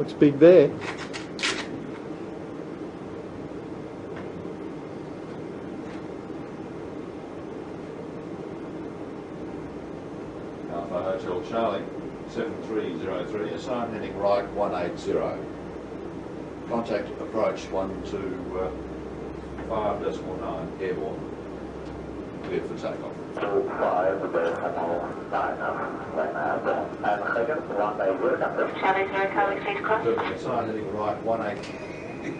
Looks big there. Alpha Hotel Charlie, 7303, assign heading right 180. Contact approach 125.9, airborne. Clear for takeoff. 25.9, and Hagen 180. Charlie 0, Charlie, please cross. Perfect, assign heading right 180.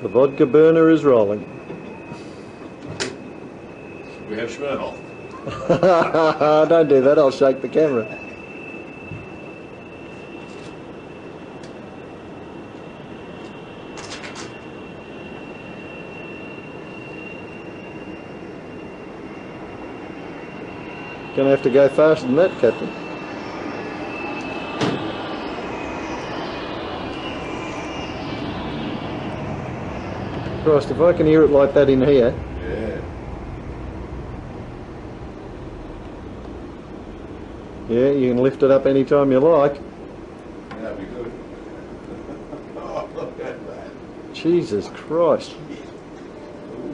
The vodka burner is rolling. We have Smirnoff. Don't do that, I'll shake the camera. Gonna have to go faster than that, Captain. Christ, if I can hear it like that in here. Yeah. Yeah, you can lift it up anytime you like. That'd be good. Oh, look at that. Jesus Christ.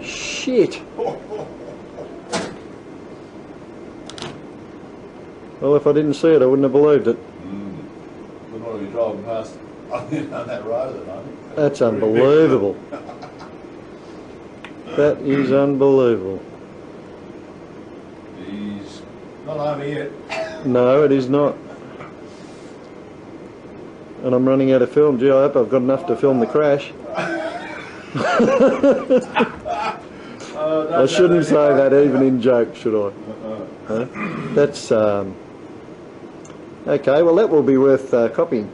Shit. Well, if I didn't see it, I wouldn't have believed it. Wouldn't want to be driving past on that road at the moment. That's unbelievable. That is unbelievable. He's not over yet. No, it is not. And I'm running out of film. Gee, I hope I've got enough to film the crash. I shouldn't say that even in joke, should I? Huh? That's okay. Well, that will be worth copying.